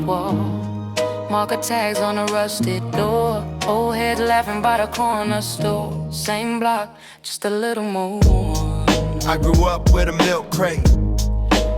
wall. Marker tags on a rusted door. Old heads laughing by the corner store. Same block, just a little more. I grew up with a milk crate.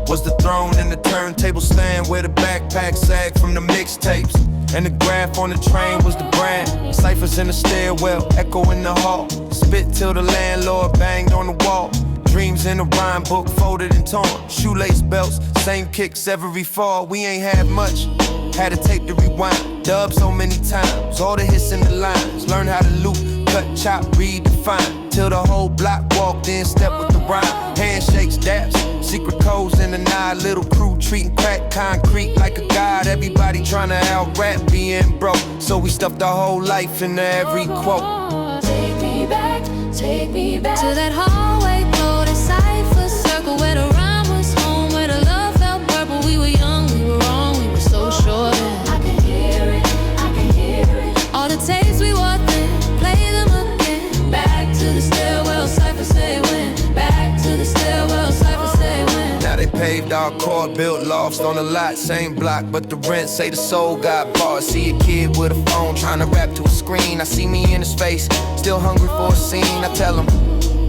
Was the throne and the turntable stand where the backpack sagged from the mixtapes. And the graph on the train was the brand. Ciphers in the stairwell, echo in the hall. Spit till the landlord banged on the wall. Dreams in a rhyme book folded and torn. Shoelace belts, same kicks every fall. We ain't had much, had to tape to rewind. Dub so many times, all the hits in the lines. Learn how to loop, cut, chop, redefine. Till the whole block walked in, step with the rhyme. Handshakes, daps, secret codes in the night. Little crew treating crack concrete like a god. Everybody trying to out-rap being broke. So we stuffed our whole life into every quote. Take me back to that hallway, coded cipher circle where the rhyme was home, where the love felt purple. We were young, we were wrong, we were so sure then. I can hear it. All the tapes we walked in, play them again. Back to the stairwell, cipher say when. Back to the stairwell, cipher say when. Now they paved our court, built lofts on the lot, same block, but the rent say the soul got bought. See a kid with a phone trying to rap to a screen. I see me in his face, still hungry for a scene. I tell him,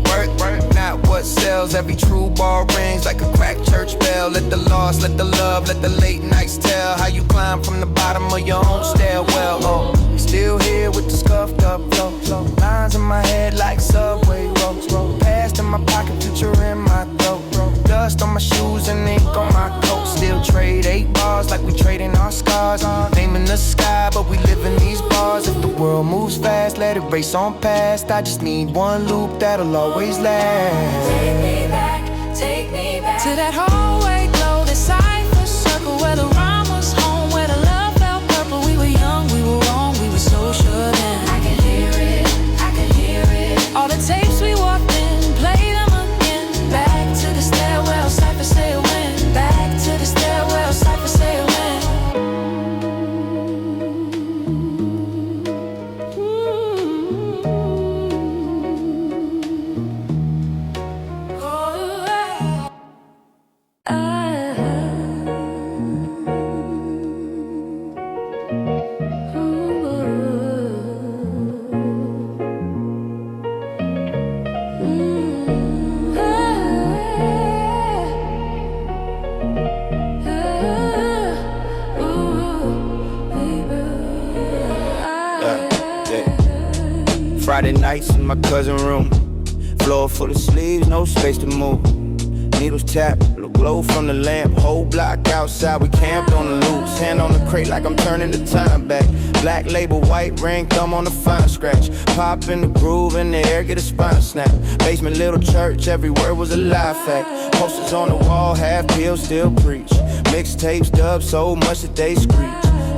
work, not what sells. Every true bar rings like a cracked church bell. Let the loss, let the love, let the late nights tell how you climb from the bottom of your own stairwell. Oh, still here with the scuffed up flow. Lines in my head like subway roads. Past in my pocket, future in my throat. Dust on my shoes and ink on my coat. Still trade 8 bars like we trading our scars. Name in the sky, but we live in these bars. If the world moves fast, let it race on past. I just need one loop that'll always last. Take me back to that hallway glow, the cipher circle where the rhyme was home, where the love felt purple. We were young, we were wrong, we were so sure then. I can hear it. All the tapes we walked in, play them again. Back to the stairwell, cipher say when. Back to the stairwell, cipher say when. Friday nights in my cousin's room. Floor full of sleeves, no space to move. Needles tap, little glow from the lamp. Whole block outside, we camped on the loose. Hand on the crate like I'm turning the time back. Black label, white ring, thumb on the fine scratch. Pop in the groove, in the air, get a spine snap. Basement, little church, every word was a live fact. Posters on the wall, half peeled, still preach. Mixtapes dubbed so much that they screech.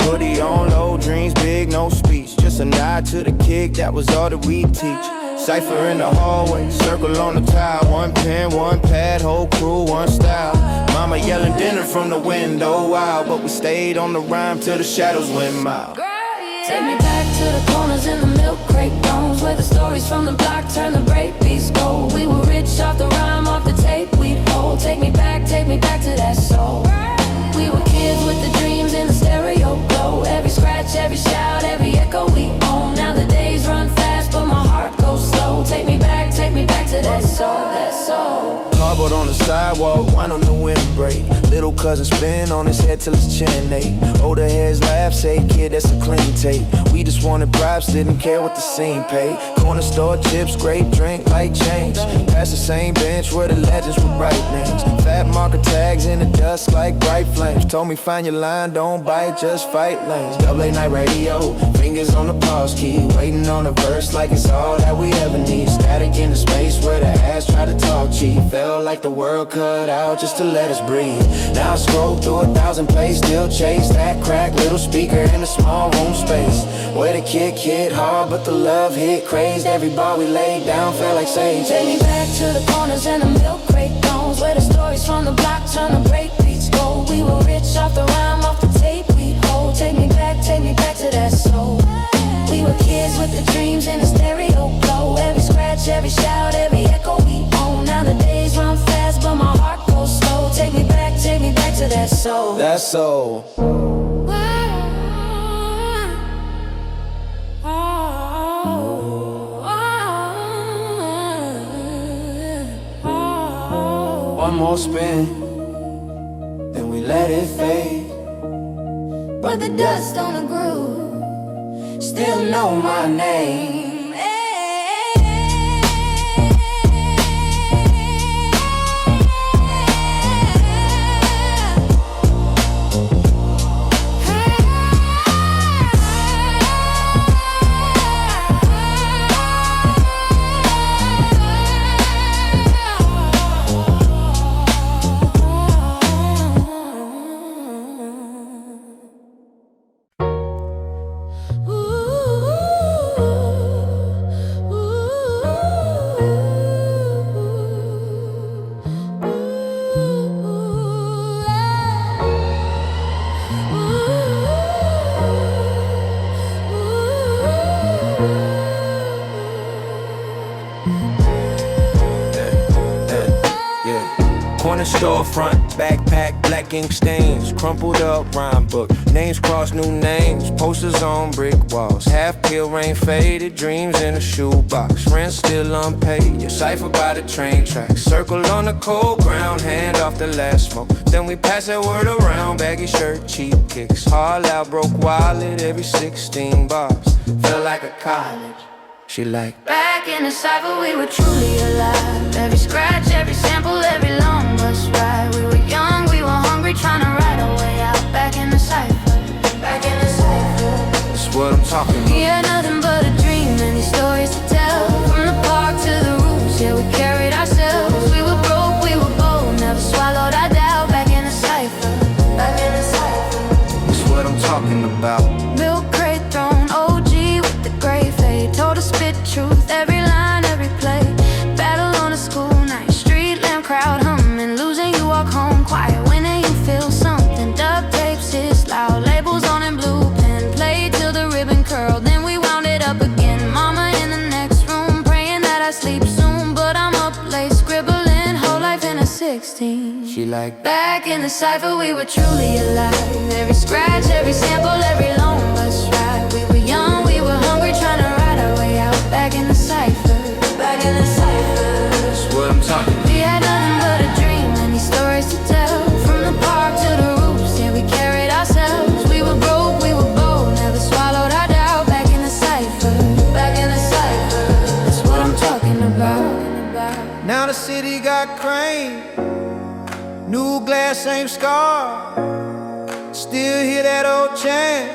Hoodie on low, dreams big, no speech. Just a nod to the kick, that was all that we teach. Cypher in the hallway, circle on the tile. One pen, one pad, whole crew, one style. Mama yelling dinner from the window, wow. But we stayed on the rhyme till the shadows went mild. Take me back to the corners in the milk crate domes, where the stories from the block turn the break beats gold. We were rich off the rhyme, off the tape we'd hold. Take me back to that soul. We were kids with the dreams in the stereo glow. Every scratch, every shout, every echo we own. Now the days run fast, but my heart goes slow. Take me back to that soul. Cardboard on the sidewalk, wine on the windbreak. Little cousin spin on his head till his chin ache. Older heads laugh, say kid that's a clean tape. We just wanted props, didn't care what the scene paid. Corner store chips, great drink, light change. Past the same bench where the legends would write names. Fat marker tags in the dust like bright flames. Told me find your line, don't bite, just fight lanes. Double A night radio, fingers on the pause key. Waiting on a verse like it's all that we ever need. Static in the space where the ass try to talk cheap. Felt like the world cut out just to let us breathe. Now I scroll through 1,000 plays, still chase that crack little speaker in a small room space. Where the kick hit hard, but the love hit crazed. Every bar we laid down felt like sage. Take me back to the corners and the milk crate domes, where the stories from the block turn the break beats gold. We were rich off the rhyme, off the tape we hold. Take me back to that soul. We were kids with the dreams in the stereo glow. Every scratch, every shout, every echo we own. Now the days run fast, but my heart goes slow. Take me back to that soul. That soul. one more spin, then we let it fade. But the dust on the groove still know my name. Corner storefront, backpack, black ink stains, crumpled up rhyme book, names crossed, new names, posters on brick walls, half peel, rain faded, dreams in a shoebox, rent still unpaid, your cipher by the train tracks, circle on the cold ground, hand off the last smoke, then we pass that word around, baggy shirt, cheap kicks, haul out, broke wallet, every 16 bars, felt like a college. She like, back in the cypher we were truly alive. Every scratch, every sample, every long bus ride. We were young, we were hungry, trying to ride our way out. Back in the cypher, back in the cypher. that's what I'm talking about. We had nothing but a dream and these stories to tell. From the park to the roofs, yeah, we carried ourselves. We were broke, we were bold, never swallowed our doubt. Back in the cypher, back in the cypher. That's what I'm talking about. Milk crate thrown, OG with the gray fade. Told us spit truth, every line, every play. Battle on a school night, street lamp crowd humming. Losing, you walk home quiet, winning, you feel something. Duct tapes hiss loud, labels on in blue pen. Played till the ribbon curled, then we wound it up again. Mama in the next room, praying that I sleep soon. But I'm up late, scribbling, whole life in a 16. She like, back in the cypher we were truly alive. Every scratch, every sample, every long bus ride. We were young, we were hungry, trying to ride our way out. Back in the cypher, back in the cypher. that's what I'm talking about. We had nothing but a dream and these stories to tell. From the park to the roofs, yeah, we carried ourselves. We were broke, we were bold, never swallowed our doubt. Back in the cypher, back in the cypher. That's what I'm talking about. Now the city got crane, new glass, same scar. Still hear that old chant,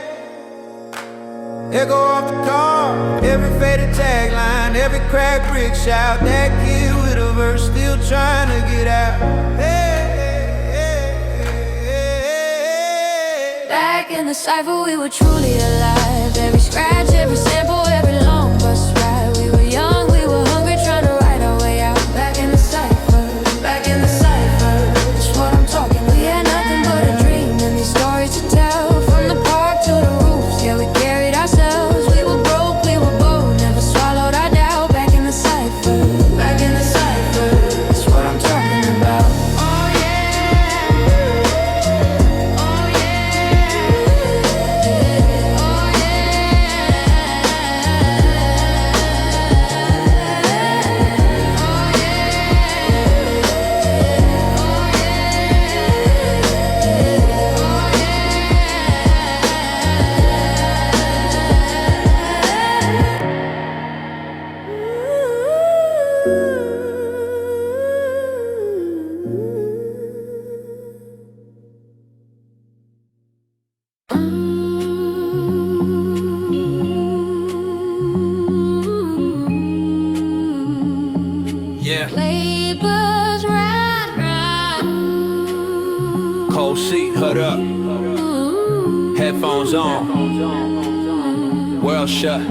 echo off the car. Every faded tagline, every cracked brick shout. That kid with a verse still trying to get out. Hey, hey, hey, hey. Back in the cypher we were truly alive. Every scratch, every sample, every long bus ride. We were young, we were hungry, trying to ride our way out. Back in the cypher, back in the cypher. That's what I'm talking. We had nothing but a dream and these stories to tell. From the park to the roofs, yeah, we carried ourselves. We were broke, we were bold, never swallowed our doubt. Back in the cypher, back in the cypher. That's what I'm talking about. Oh yeah, oh yeah, oh Yeah, Labors ride, ride. cold seat, hood up, headphones on, world shut.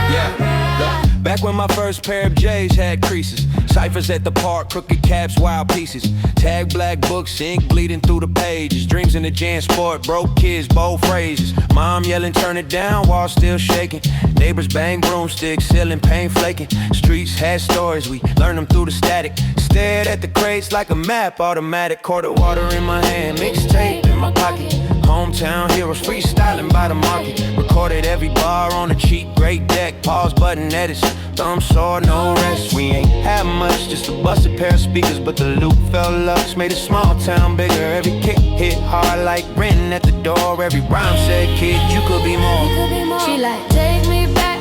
Yeah, look, back when my first pair of J's had creases, ciphers at the park, crooked caps, wild pieces, tag black books, ink bleeding through the pages, dreams in the Jan Sport, broke kids, bold phrases, mom yelling turn it down, wall still shaking, neighbors bang broomsticks, ceiling paint flaking, streets had stories, we learned them through the static, stared at the crates like a map, automatic, quarter water in my hand, mixtape in my pocket, home hometown heroes freestyling by the market. Recorded every bar on a cheap, great deck. Pause button edits, thumb saw, no rest. We ain't had much, just a busted pair of speakers, but the loop fell lux, made a small town bigger. Every kick hit hard like renting at the door. Every rhyme said, kid, you could be more. She like, take me back,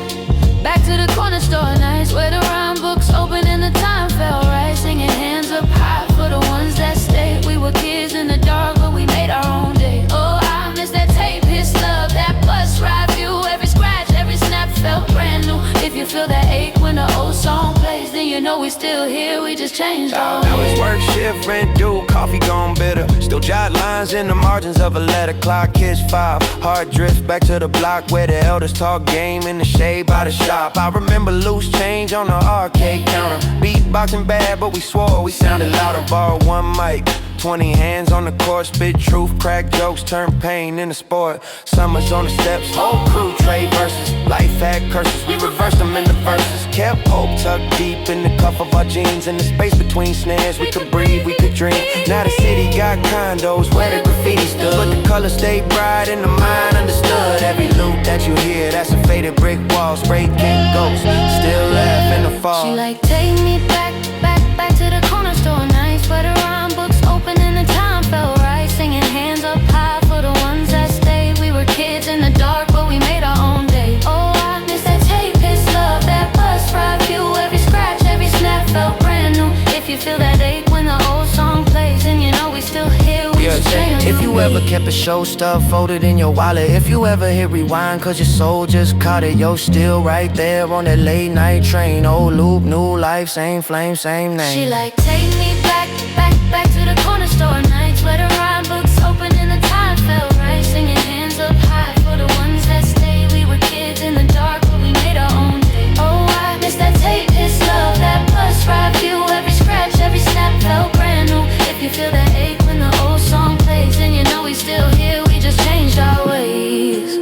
back to the corner store nights where the rhyme books open and the time felt right. Singing hands up high for the ones that stayed. We were kids in the dark, but we made our own day. Oh, I miss that tape, his love, that bus ride view. Every scratch, every snap felt brand new. If you feel that ache when the old song plays, then you know we still here, we just changed our Now it's ways. work shift, rent due, coffee gone bitter. Still jot lines in the margins of a letter. Clock hits 5, hard drift back to the block where the elders talk game in the shade by the shop. I remember loose change on the arcade counter. Beatboxing bad, but we swore we sounded louder. Borrowed one mic, 20 hands on the court, spit truth, crack jokes, turn pain into sport. Summers on the steps, whole crew trade verses. Life had curses, we reversed them in the verses. Kept hope tucked deep in the cuff of our jeans. In the space between snares, we could breathe, we could dream. Now the city got condos where the graffiti stood, but the colors stayed bright and the mind understood. Every loop that you hear, that's a faded brick wall. Spray paint ghosts, still laugh in the fall. She like, take me back, back, back to the corner store nights where the rhyme books open and the time felt right. Singing hands up high for the ones that stayed. We were kids in the dark, but we made our own day. Oh, I miss that tape, his love, that bus ride view. Every scratch, every snap felt brand new. If you feel that ache when the old song plays, then you know we still here, we just changed. If you ever kept a show stuff folded in your wallet, if you ever hit rewind cause your soul just caught it, you're still right there on that late night train. Old loop, new life, same flame, same name. She like, take me back, back, back to the corner store nights where the rhyme books open and the time felt right. Singing hands up high for the ones that stayed. We were kids in the dark, but we made our own day. Oh, I miss that tape, his love, that bus ride view. Every scratch, every snap felt brand new. If you feel that ache when the old song plays, then you know we still here, we just changed our ways.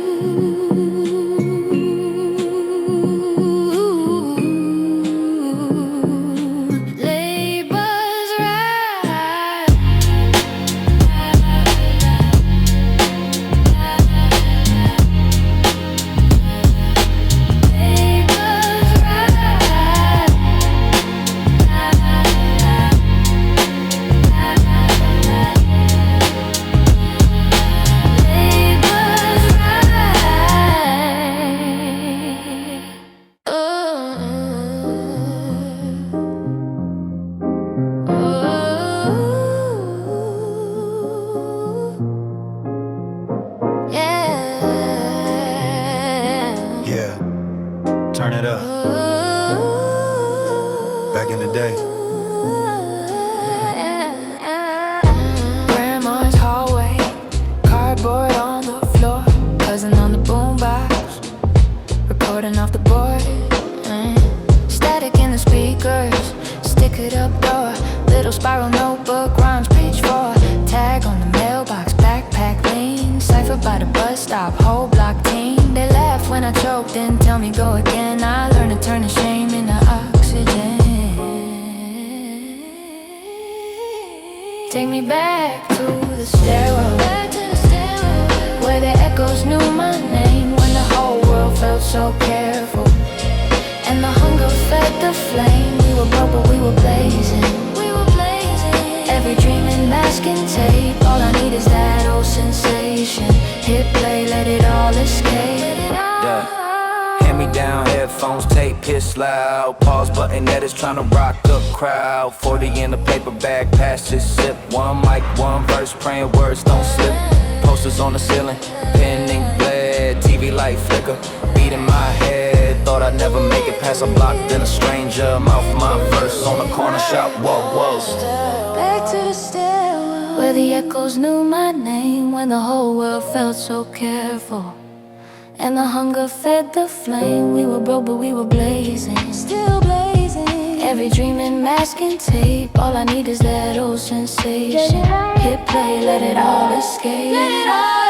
Labor's right. Labor's right. Yeah, turn it up. Back in the day. Grandma's hallway, cardboard on the floor, cousin on the boombox, recording off the board. Static in the speakers, stick it up door, little spiral notebook, rhymes page 4, tag on the mailbox, backpack lean, cipher by the bus stop, whole block team. They laugh when I choke, then tell me go again. I learned to turn the shame into oxygen. Take me back to the stairwell, where the echoes knew my name, when the whole world felt so careful, and the hunger fed the flame. We were broke but we were blazing. Every dream in masking tape. All I need is that old sensation. Hit play, let it all escape. Yeah. Hand me down headphones, tape hits loud. Pause button that is trying to rock the crowd. 40 in the paper bag, pass it, sip. One mic, one verse, praying words don't slip. Posters on the ceiling, pen ink bled, TV light flicker, beat in my head. Thought I'd never make it past a block, then a stranger mouth my verse on the corner shop. Whoa, whoa. Back to the stairwell, where the echoes knew my name, when the whole world felt so careful, and the hunger fed the flame. We were broke but we were blazing, still blazing. Every dream in masking tape. All I need is that old sensation. Hit play, let it all escape. Let it all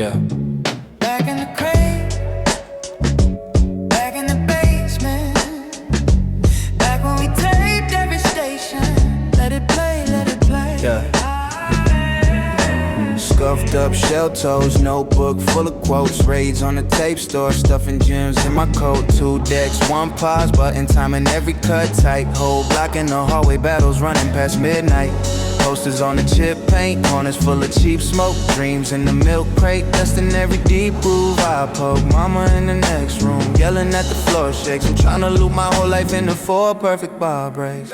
Yeah. Back in the crate, back in the basement, back when we taped every station. Let it play, let it play. Yeah. Scuffed up shell toes, notebook full of quotes. Raids on the tape store, stuffing gems in my coat. 2 decks, 1 pause button, timing every cut tight. Whole block in the hallway, battles running past midnight. Posters on the chip paint, corners full of cheap smoke. Dreams in the milk crate, dusting every deep groove I poke. Mama in the next room, yelling at the floor shakes. I'm tryna loop my whole life into 4 perfect bar breaks.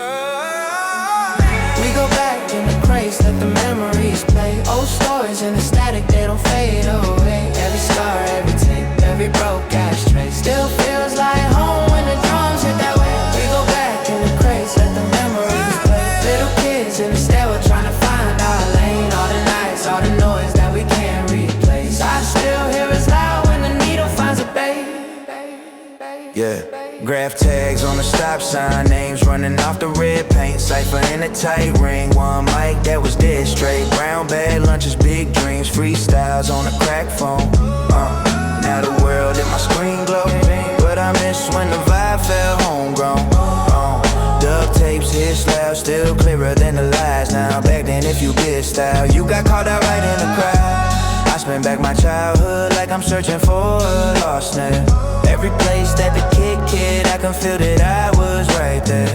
We go back in the crates, let the memories play. Old stories in the static, they don't fade away. Every scar, every tape, every broke ashtray still feels like home when the drums hit that way. We go back in the crates, let the memories play. Little kids in the stairwell trying to find our lane. All the nights, all the noise that we can't replace. I still hear us loud when the needle finds a babe. Yeah. Graph tags on the stop sign, names running off the red paint. Cypher in a tight ring, 1 mic that was dead straight. Brown bag lunches, big dreams, freestyles on a crack phone. Now the world in my screen glow, but I miss when the vibe felt homegrown. Dub tapes hit loud, still clearer than the lies now. Back then if you get style, you got caught out right in the crowd. I spend back my childhood like I'm searching for a lost snail. Every place that the kid, I can feel that I was right there.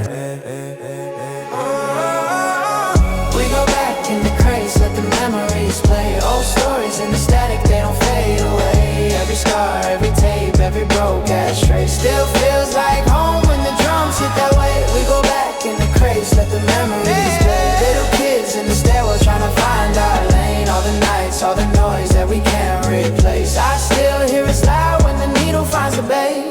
We go back in the crates, let the memories play. Old stories in the static, they don't fade away. Every scar, every tape, every broke ashtray still feels like home when the drums hit that way. We go back in the crates, let the memories play. Little kids in the stairwell trying to find our lane. All the nights, all the noise that we can't replace. I still hear it loud when the needle finds the bass.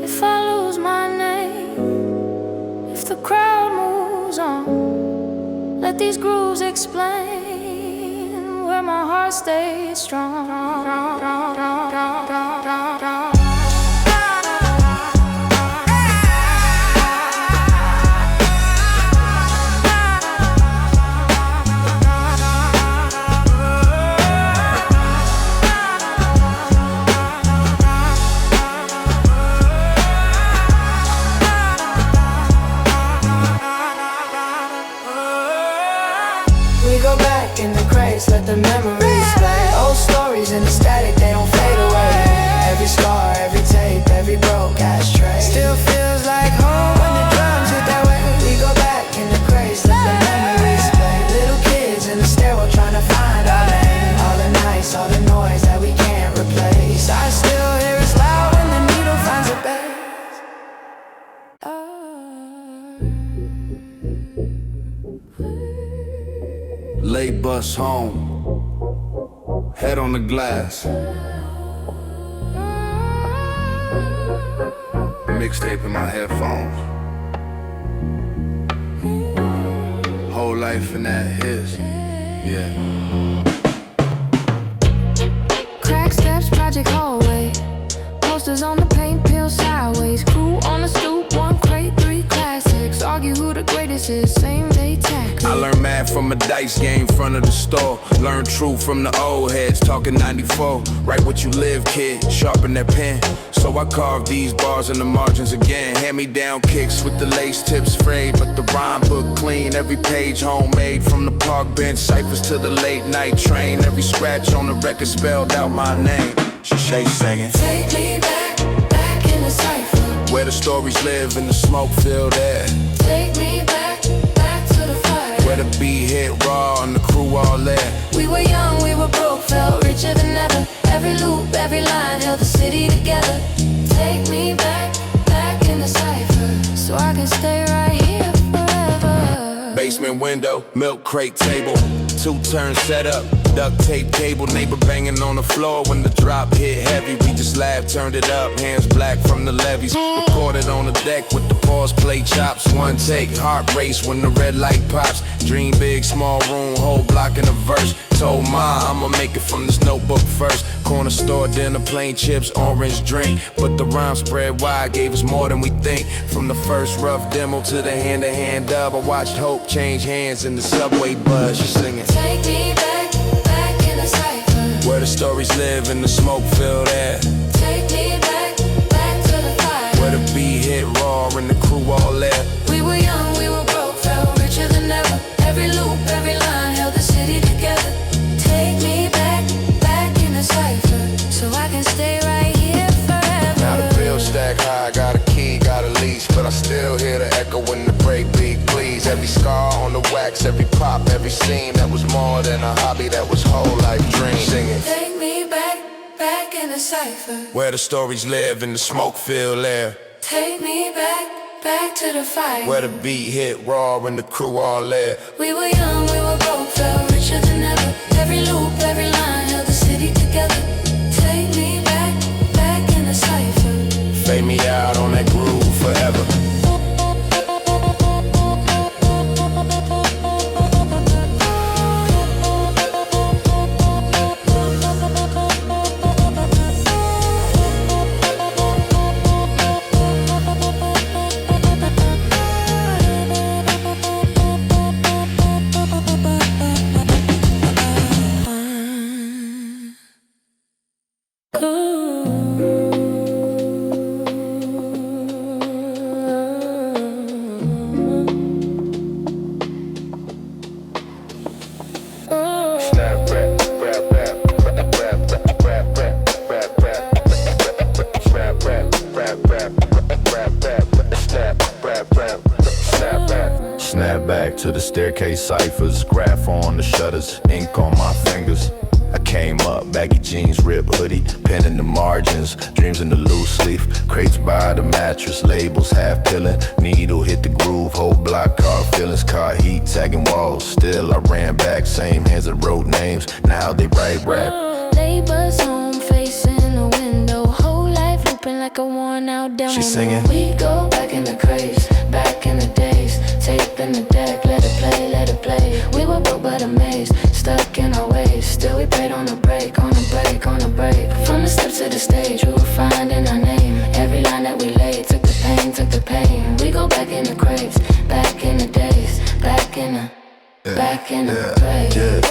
If I lose my name, if the crowd moves on, let these grooves explain where my heart stays strong. Let the memories play. Old stories in the static, they don't fade away. Every scar, every tape, every broke ashtray still feels like home when the drums hit that way. We go back in the crates, let the memories play. Little kids in the stairwell trying to find our lane. All the nights, all the noise that we can't replace. I still hear us loud when the needle finds a bass. Late bus home, head on the glass. Mixtape in my headphones. Whole life in that his, yeah. Crack steps, project hallway. Posters on the paint, peel sideways. Crew on the stoop, 1 crate, 3 classics. Argue who the greatest is, same day tactics. I learned math from a dice game, front of the store. Learned truth from the old heads, talking 94. Write what you live, kid, sharpen that pen. So I carved these bars in the margins again. Hand-me-down kicks with the lace tips frayed, but the rhyme book clean. Every page homemade, from the park bench ciphers to the late night train. Every scratch on the record spelled out my name. She shakes singing. Take me back, back in the cypher. Where the stories live in the smoke-filled air. Take me back, back to the fire. Where the beat hit raw and the crew all there. We were young, we were broke, felt richer than ever. Every loop, every line held the city together. Take me back, back in the cypher, so I can stay right here forever. Basement window, milk crate table, 2-turn setup, duct tape cable, neighbor banging on the floor when the drop hit heavy. We just laughed, turned it up, hands black from the levees. Recorded on the deck with the pause play chops. 1 take, heart race when the red light pops. Dream big, small room, whole block in a verse. told Ma I'ma make it from this notebook first. Corner store dinner, plain chips, orange drink. But the rhyme spread wide, gave us more than we think. From the first rough demo to the hand-to-hand dub, I watched hope change hands in the subway buzz. She's singing, take me back, back in the cipher, where the stories live in the smoke-filled air. take me back, back to the fire, where the beat hit raw and the crew all there. we were young, we were broke, felt richer than ever. Every loop, every line held the city together. Take me back, back in the cipher, so I can stay right here forever. Now the bill stack high, got a key, got a leash, but I still hear the echo when the break beat please. Every scar on the wax, every pop, every scene, that was more than a hobby, that was whole life dream. Singing, Take me back, back in the cipher, where the stories live in the smoke-filled air. take me back, back to the fire, Where the beat hit raw and the crew all there. we were young, we were broke, felt richer than ever. Every loop, every line held the city together. Take me back, back in the cipher. Fade me out on that groove forever. Snap back to the staircase ciphers, graph on the shutters, ink on my fingers. I came up, baggy jeans, ripped hoodie, pen in the margins, dreams in the loose leaf, crates by the mattress, labels half peeling, needle hit the groove, whole block car feelings, car heat, tagging walls. Still I ran back, same hands that wrote names, now they write rap. Neighbors home, facing the window, whole life looping like a worn out demo. She's singing, We go back in the craze, back in the days, tape in the deck, let it play, let it play. We were broke but amazed, stuck in our ways, still we prayed on a break, on a break, on a break. From the steps to the stage, we were finding our name. Every line that we laid, took the pain, took the pain. We go back in the craves, back in the days, back in the, back in the craze.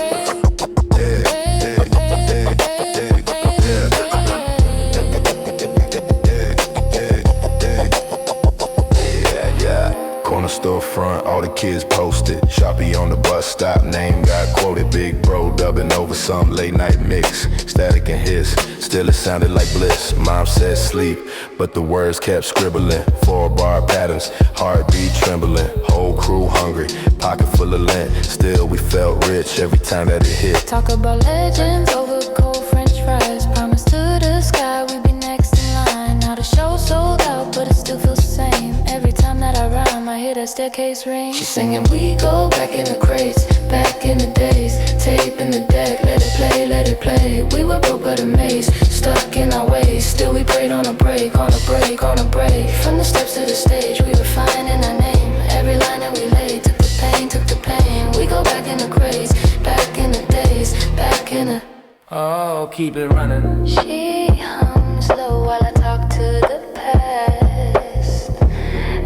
Corner store front, all the kids posted. Sharpie on the bus stop, name got quoted. Big bro dubbing over some late night mix. Static and hiss, still it sounded like bliss. Mom said sleep, but the words kept scribbling. 4-bar patterns, heartbeat trembling. Whole crew hungry, pocket full of lint. Still we felt rich every time that it hit. Talk about legends over cold French fries. Promise to the sky we'd be next in line. Now the show sold out, but it still feels the same. Every time that I rhyme, I hear that staircase ring. She's singing, we go back in the crates, back in the days, tape in the deck, let it play, let it play. We were broke but amazed, stuck in our ways, still we prayed on a break, on a break, on a break. From the steps to the stage, we were finding our name. Every line that we laid, took the pain, took the pain. We go back in the crates, back in the days, back in the. Oh, keep it running. She hums low while I talk to the past.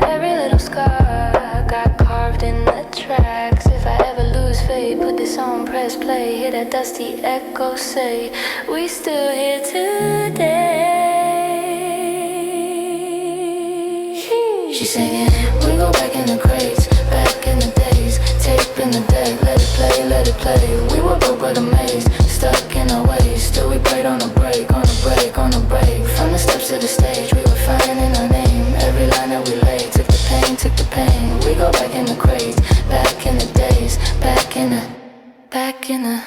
Every little scar got carved in the tracks. If I ever lose faith, put this on press play. Hear that dusty echo say, we still here today. She's singing, we go back in the crates, back in the days, tape in the deck, let it play, let it play. We were broke but amazed, stuck in our ways, still we prayed on a break, on a break, on a break. From the steps to the stage, we were finding our name. Every line that we laid, took the pain, took the pain. We go back in the crates, back in the days, back in the, back in the.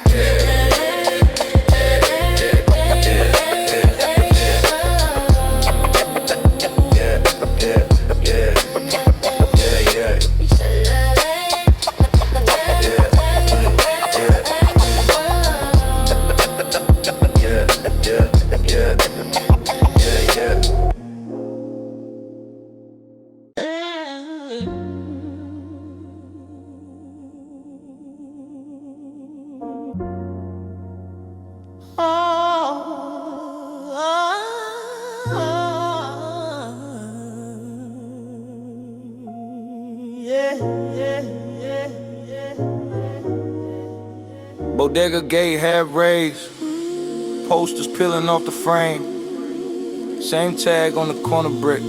Bodega gate half raised, posters peeling off the frame. Same tag on the corner brick,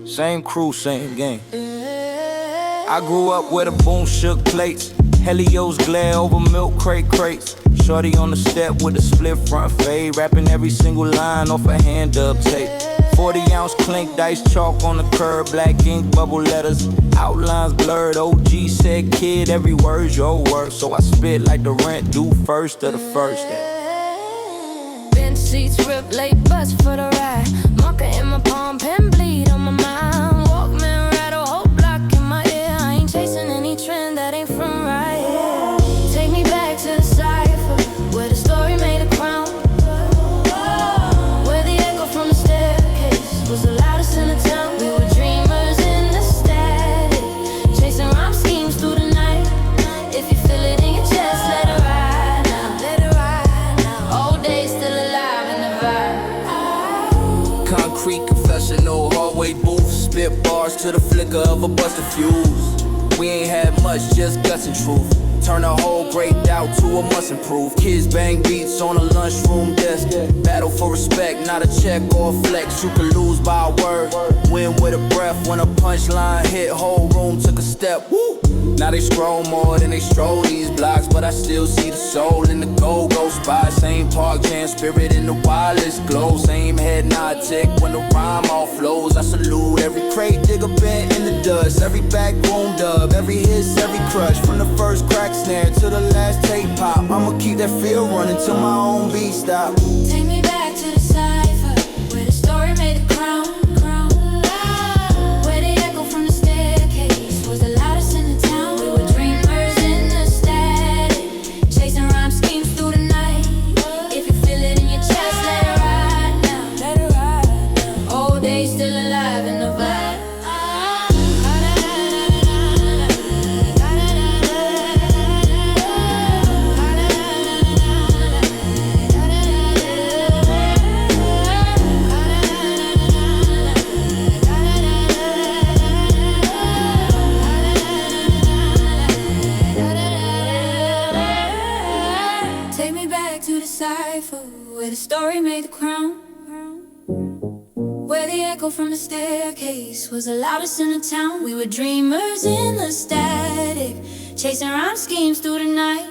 same crew, same game. I grew up where the boom shook plates, Helios glare over milk crate crates. Shorty on the step with a split front fade, rapping every single line off a hand dub tape. 40-ounce clink, dice chalk on the curb, black ink, bubble letters, outlines blurred. OG said, kid, every word's your word, so I spit like the rent due first of the first. Bench seats rip, late bus for the ride. Marker in my palm, pen bleed on my mind. Walkman rattle, whole block in my ear. I ain't chasing any trend that ain't from right here. Take me back to the cipher, where the story made a crown. Where the echo from the staircase was the loudest in the town. We were dreamers in the static, chasing rhyme schemes through the night. If you feel it in your chest, let it ride now. Let it ride now. Old days still alive in the vibe. Concrete confessional, hallway booth, spit bars to the flicker of a busted fuse. We ain't had much, just guts and truth. Turn a whole great doubt to a must improve. Kids bang beats on a lunchroom desk. Battle for respect, not a check or a flex. You could lose by a word, win with a breath. When a punchline hit, whole room took a step. Woo! Now they scroll more than they stroll these blocks, but I still see the soul in the go-go spot. Same park jam spirit in the wireless glow. Same head nod tick when the rhyme all flows. I salute every crate digger bent in the dust, every backbone dub, every hiss, every crush. From the first crack snare to the last tape pop, I'ma keep that feel running till my own beat stop. Take me back to the cipher, where the story made a crown. Where the echo from the staircase was the loudest in the town. We were dreamers in the static, chasing rhyme schemes through the night. If you feel it in your chest, let it ride now. Let it ride now. Old days still alive in the vibe. Take me back to the cipher, where the story made the crown. Where the echo from the staircase was the loudest in the town. We were dreamers in the static, chasing rhyme schemes through the night.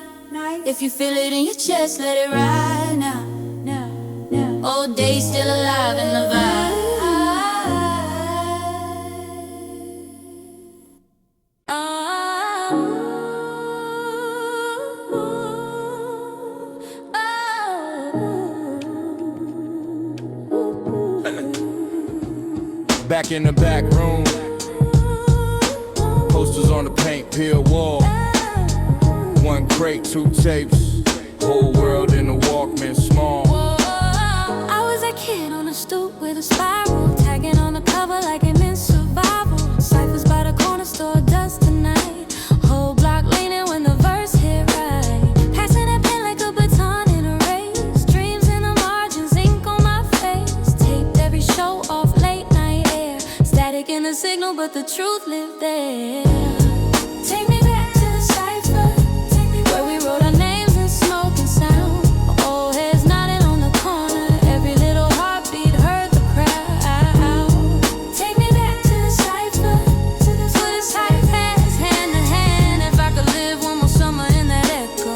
If you feel it in your chest, let it ride now. Old days still alive in the vibe. Back in the back room, posters on the paint peel wall. One crate, two tapes, whole world in a Walkman small. I was a kid on a stoop with a spiral, tagging on the cover like it meant survival. Ciphers by the corner store, dust tonight. Whole block leaning when the verse hit right. Passing a pen like a baton in a race. Dreams in the margins, ink on my face. Taped every show off late night air. Static in the signal, but the truth lived there. Take me back to the cipher, where we wrote our names in smoke and sound. Old heads nodding on the corner, every little heartbeat heard the crowd. Take me back to the cipher, where the ciphers hand to hand. If I could live one more summer in that echo,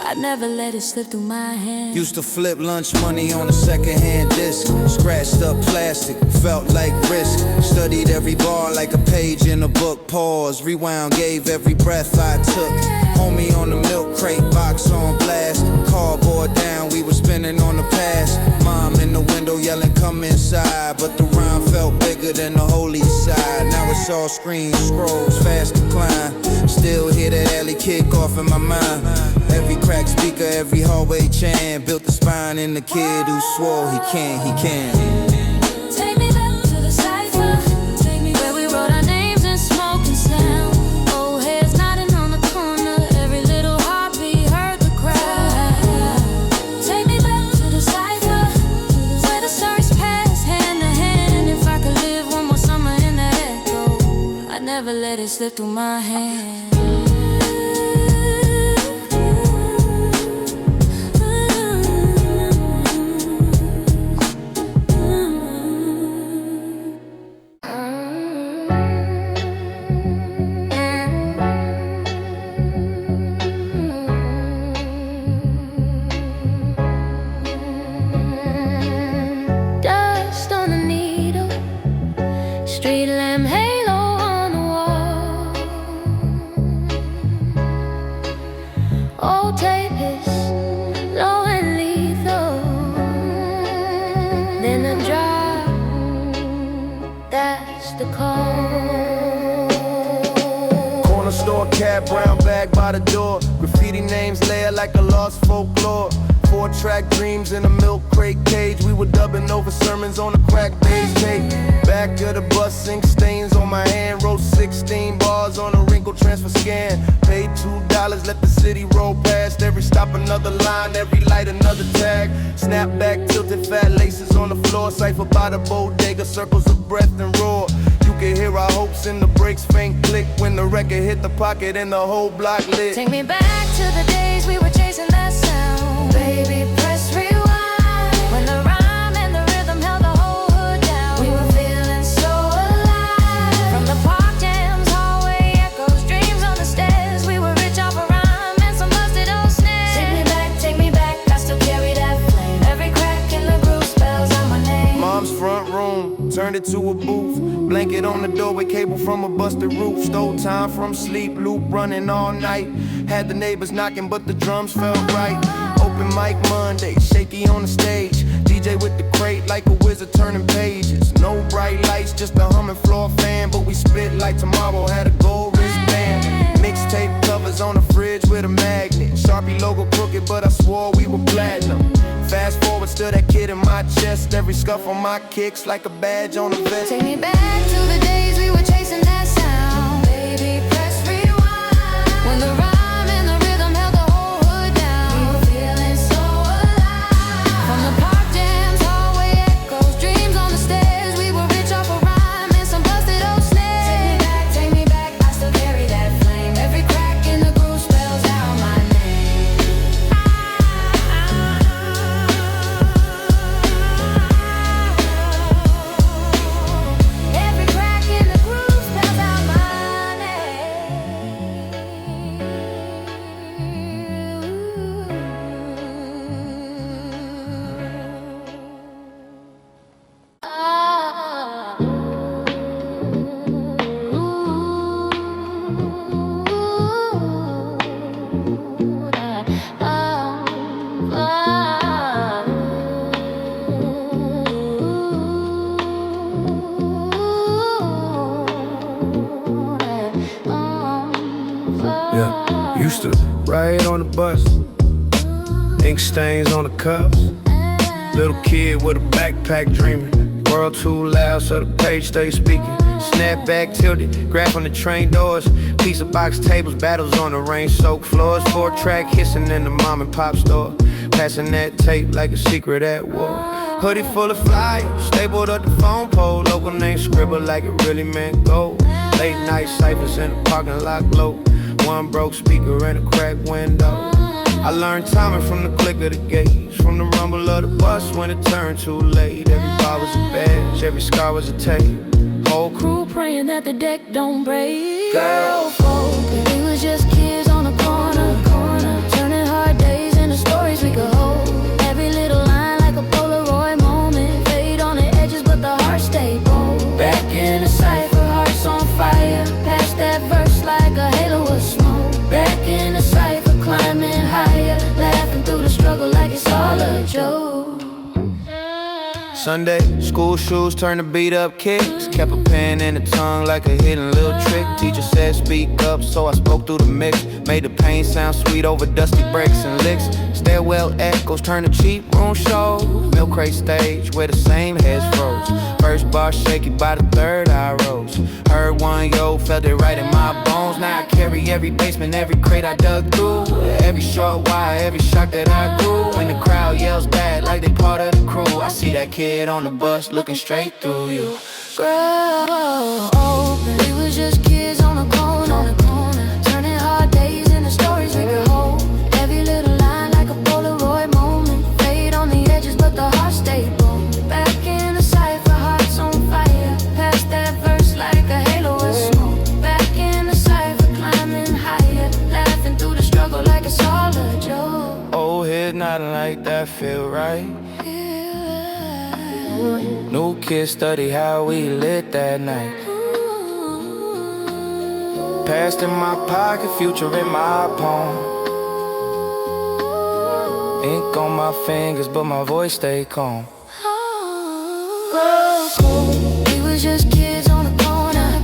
I'd never let it slip through my hands. Used to flip lunch money on a secondhand disc. Scratched up plastic, felt like risk. Studied every bar like a page in a book. Pause, rewound, gave every breath I took. Homie on the milk crate, box on blast. Cardboard down, we were spinning on the past. Mom in the window yelling, come inside. But the rhyme felt bigger than the holy side. Now it's all screens, scrolls, fast decline. Still hear that alley kick off in my mind. Every crack speaker, every hallway chant. Built the spine in the kid who swore he can. Take me back to the cipher, where we wrote our names in smoke and sound. Old heads nodding on the corner, every little heartbeat heard the crowd. Take me back to the cipher, where the stories pass hand to hand. If I could live one more summer in that echo, I'd never let it slip through my hands. Corner store, cat, brown bag by the door. Graffiti names layer like a lost folklore. 4-track dreams in a milk crate cage. We were dubbing over sermons on a crack beige tape. Back of the bus, ink stains on my hand. Wrote 16 bars on a wrinkle transfer scan. Paid $2, let the city roll past. Every stop another line, every light another tag. Snapback, tilted fat laces on the floor. Cypher by the bodega, circles of breath and roar. You can hear our hopes in the brakes faint click when the record hit the pocket and the whole block lit. Take me back to the days we were chasing that sound. Baby, press rewind. When the rhyme and the rhythm held the whole hood down. We were feeling so alive. From the park jams, hallway echoes, dreams on the stairs. We were rich off a rhyme and some busted old snares. Take me back, I still carry that flame. Every crack in the groove spells out my name. Mom's front room, turned it to a booth. Blanket on the doorway, cable from a busted roof. Stole time from sleep, loop running all night. Had the neighbors knocking, but the drums felt right. Open mic Monday, shaky on the stage. DJ with the crate like a wizard turning pages. No bright lights, just a humming floor fan. But we spit like tomorrow, had a gold wristband. Mixtape covers on the fridge with a magnet. Sharpie logo crooked, but I swore we were platinum. Fast forward, still that kid in my chest. Every scuff on my kicks like a badge on a vest. Take me back to the days we were chasing that sound. Baby, press rewind. When the rhyme and the rhythm held the whole hood down. We were feeling so alive. From the park jams, hallway echoes, dreams on the stairs. We were rich off a rhyme and some busted old snares. Take me back, I still carry that flame. Every crack in the groove spells out my name. Every crack in the groove spells out my Yeah, used to ride on the bus, ink stains on the cups. Little kid with a backpack dreaming. World too loud, so the page stay speaking. Snapback tilted, grab on the train doors. Pizza box tables, battles on the rain-soaked floors. 4-track hissing in the mom and pop store. Passing that tape like a secret at war. Hoodie full of flyers, stapled up the phone pole. Local name scribbled like it really meant gold. Late night ciphers in the parking lot glow. One broke speaker and a cracked window. I learned timing from the click of the gauge, from the rumble of the bus when it turned too late. Every bar was a badge, every scar was a tape. Whole crew praying that the deck don't break. Girl, folk, we was just kids on the corner. Turning hard days into stories we could hold. Every little line like a Polaroid moment. Fade on the edges, but the heart stayed bold. Back in the cypher, hearts on fire. Past that verse like a halo of smoke. Back in the cypher, climbing higher. Laughing through the struggle like it's all a joke. Sunday, school shoes turned to beat up kicks. Kept a pen in the tongue like a hidden little trick. Teacher said speak up, so I spoke through the mix. Made the pain sound sweet over dusty breaks and licks. Stairwell echoes turned to cheap room shows. Milk crate stage where the same heads froze. First bar shaky by the third I rose. Heard one yo, felt it right in my bones. Now I carry Cali, every basement, every crate I dug through, every short wire, every shock that I grew. When the crowd yells bad like they part of the crew, I see that kid on the bus looking straight through you. Girl, open. We was just kids on the corner, turning hard days into stories we could hold. Every little line like a Polaroid moment, fade on the edges but the heart stayed bold. Back in the cypher, hearts on fire, past that verse like a halo of smoke. Back in the cypher, climbing higher, laughing through the struggle like it's all a joke. Old head nodding like that feel right. New kids study how we lit that night. Past in my pocket, future in my palm. Ink on my fingers, but my voice stay calm. We was just kids on the corner,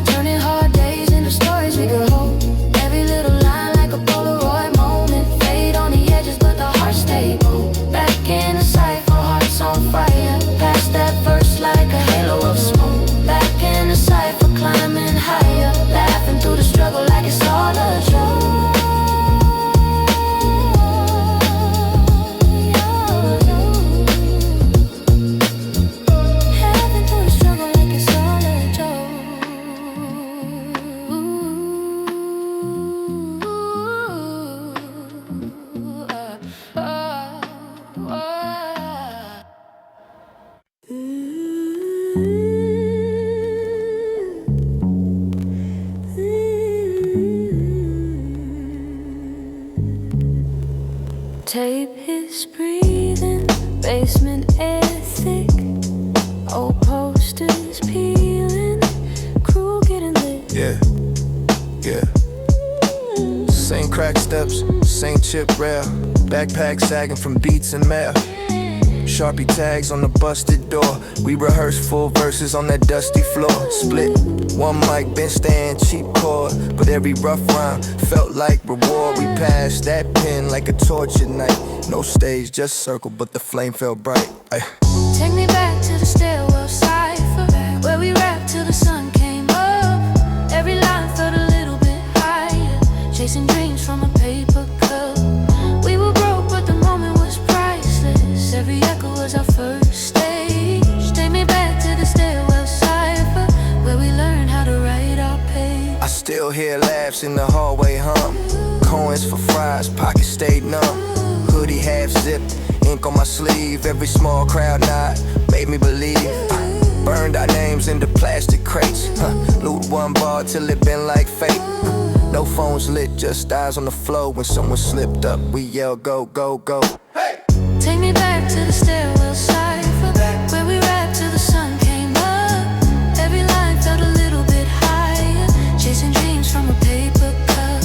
turning hard days into stories we could hold. Every little line like a Polaroid moment, fade on the edges but the heart stayed bold. Back in the cypher, hearts on fire, past that verse like a halo of smoke. Back in the cypher, climbing higher, laughing through the struggle like it's all a joke. Tape his breathing, basement air thick, old posters peeling, crew getting lit. Yeah, yeah. Same crack steps, same chip rail, backpack sagging from beats and mail. Sharpie tags on the busted door. We rehearsed full verses on that dusty floor. Split, one mic, bench stand, cheap chord, but every rough rhyme felt like reward. We passed that pen like a torch at night. No stage, just circle, but the flame felt bright. Ay. Take me back to the stairwell cipher, where we rapped till the sun came up. Every line felt a little bit higher, chasing dreams from a paper cup. We were broke, but the moment was priceless. Every echo was our first stage. Take me back to the stairwell cipher, where we learned how to write our pain. I still hear laughs in the hallway hum. Coins for fries, pockets stayed numb. Hoodie half zipped, ink on my sleeve. Every small crowd nod made me believe. Burned our names into plastic crates. Loot one bar till it been like fate. No phones lit, just eyes on the floor. When someone slipped up, we yelled go, go, go. Hey! Take me back to the stairwell cipher, where we rapped till the sun came up. Every line felt a little bit higher, chasing dreams from a paper cup.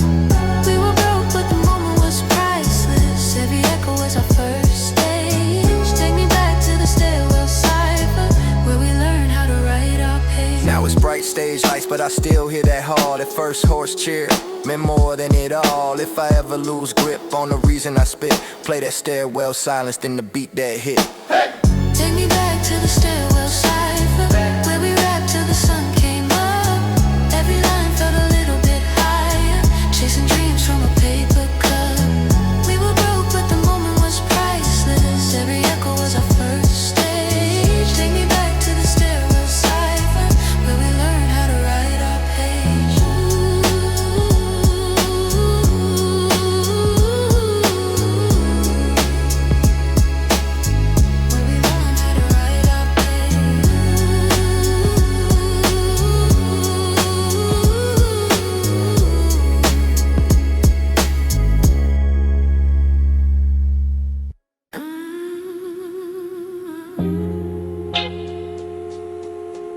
We were broke, but the moment was priceless. Every echo was our first stage. Take me back to the stairwell cipher, where we learned how to write our pain. Now it's bright stage lights, but I still hear that hard. That first horse cheer meant more than it all. If I ever lose grip on the reason I spit, play that stairwell silence, then the beat that hit. Take me back to the stairwell cipher, where we rapped till the sun came up. Every line felt a little bit higher, chasing dreams from a paper cup. We were broke, but the moment was priceless. Every echo was our first stage. Take me back to the stairwell cipher, where we learned how to write our page. Where we learned how to write our page.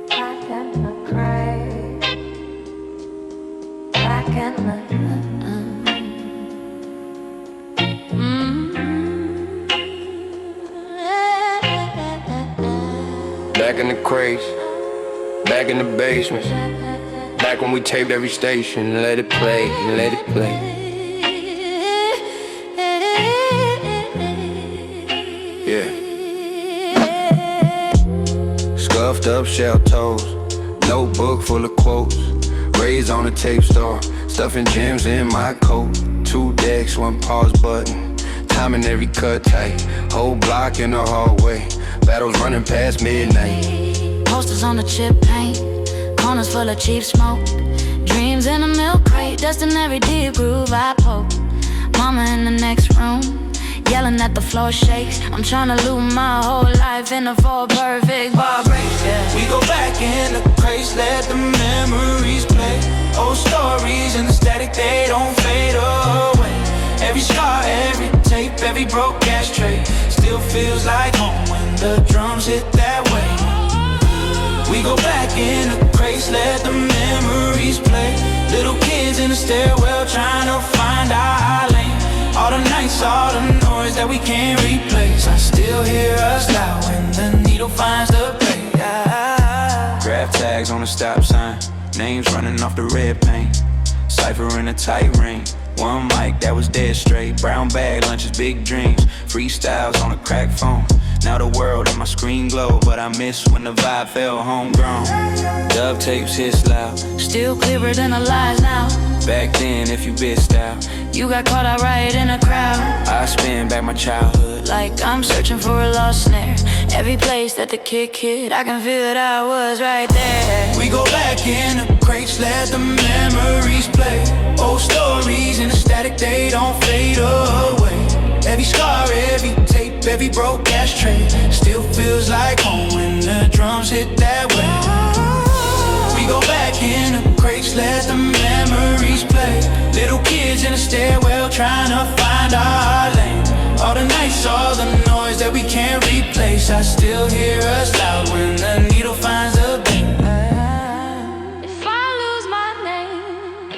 Back in the grave, back in the Back in the crates, back in the basements, back when we taped every station. Let it play, let it play. Yeah. Scuffed up shell toes, notebook full of quotes. Raised on a tape store, Stuffing gems in my coat. 2 decks, 1 pause button. Timing every cut tight. Whole block in the hallway. Battles running past midnight. Posters on the chip paint. Corners full of cheap smoke. Dreams in a milk crate. Dust in every deep groove I poke. Mama in the next room, yelling at the floor shakes. I'm tryna loop my whole life into 4 perfect bar breaks, yeah. We go back in the crates, let the memories play. Old stories in the static, they don't fade away. Every scar, every tape, every broke ashtray still feels like home when the drums hit that way. We go back in the crates, let the memories play. Little kids in the stairwell trying to find our lane. All the nights, all the noise that we can't replace. I still hear us loud when the needle finds the blade. Grab tags on the stop sign, names running off the red paint. Cypher in a tight ring, 1 mic that was dead straight. Brown bag, lunches, big dreams. Freestyles on a crack phone. Now the world and my screen glow, but I miss when the vibe felt homegrown. Dub tapes hits loud, Still clearer than the lies now. back then if you bitched out. You got caught out right in a crowd. I spin back my childhood. Like I'm searching for a lost snare. Every place that the kick hit, I can feel that I was right there. We go back in the crates, let the memories play. Old stories in the static, they don't fade away. Every scar, every tape, every broke ashtray still feels like home when the drums hit that way. We go back in the crates, let the memories play. Little kids in the stairwell trying to find our lane. All the nights, all the noise that we can't replace. I still hear us loud when the needle finds a beat. If I lose my name,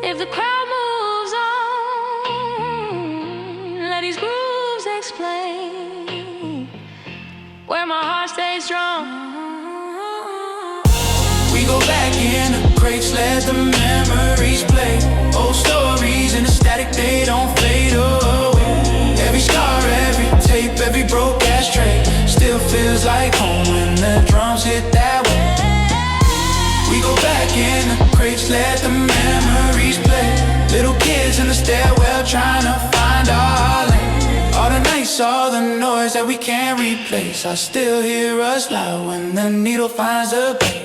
if the crowd moves on, let these grooves explain where my heart stays strong. We go back in the crates, let the memories play. Old stories in the static, they don't fade away. Every scar, every tape, every broke ashtray still feels like home when the drums hit that way. We go back in the crates, let the memories play. Little kids in the stairwell trying to find our lane. All the nights, all the noise that we can't replace. I still hear us loud when the needle finds the beat.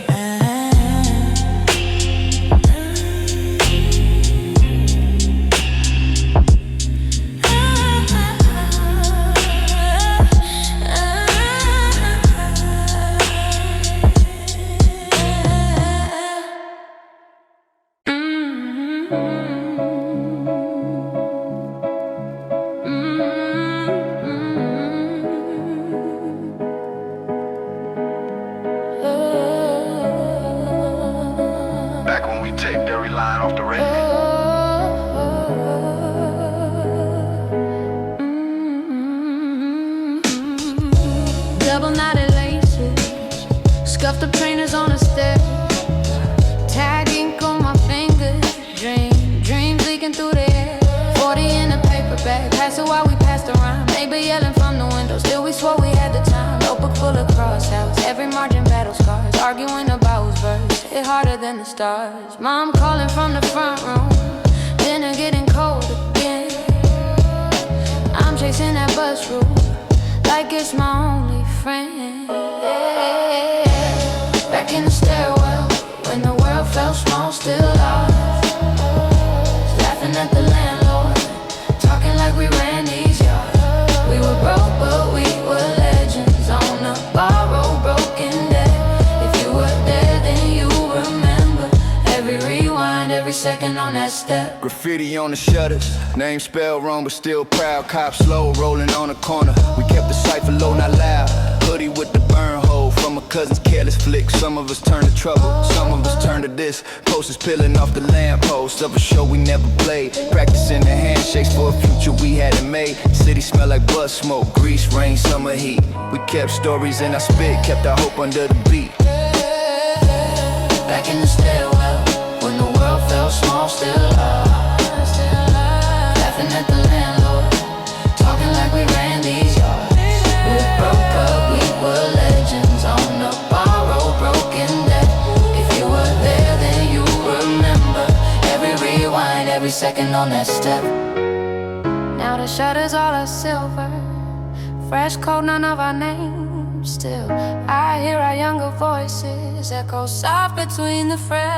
Back when we taped every line off the record. Double knotted laces, scuffed up trainers on the stairs, tag ink on my fingers, dreams leaking through the air. 40 in a paper bag, pass it while we passed around. Maybe yelling from the window, still we swore we had the time. Notebook full of crossouts, every margin battle scars, arguing about who's verse, hit harder than the stars. Mom calling from the front room, dinner getting cold again. I'm chasing that bus route like it's my only friend. Yeah. Back in the stairwell, when the world felt small, still lost. Laughing at the landlord, talking like we ran these yards. We were broke, but we were legends on a borrowed broken deck. If you were there, then you remember every rewind, every second on that step. Graffiti on the shutters, name spelled wrong but still proud. Cops slow, rolling on the corner. We kept the cipher low, not loud. Hoodie with the burn hole from a cousin's careless flick. Some of us turned to trouble, some of us turned to this. Posters peeling off the lamppost of a show we never played. Practicing the handshakes for a future we hadn't made. City smell like bus smoke, grease, rain, summer heat. We kept stories in our spit, kept our hope under the beat. Back in the stairwell, when the world felt small, still lost. Laughing at the landlord, talking like we ran these yards. We were broke, but we were legends on a borrowed broken deck. If you were there, then you remember every second on that step. Now the shutters all are silver, fresh coat, none of our names. Still, I hear our younger voices echo soft between the frames.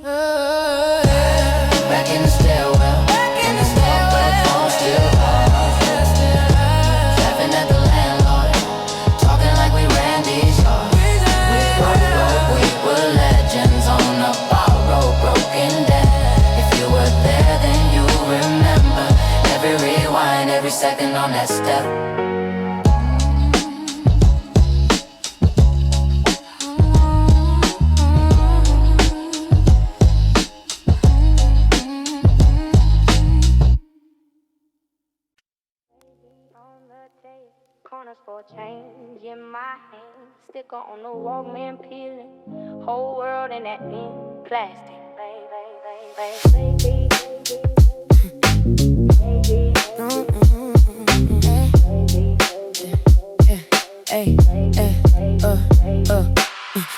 Back in the stairwell, phone still off. Laughing at the landlord, talking like we ran these yards. We were legends on a borrowed broken down. If you were there, then you remember every rewind, every second on that step. Corners for change in my hand, sticker on the Walkman peeling, whole world in that thin plastic.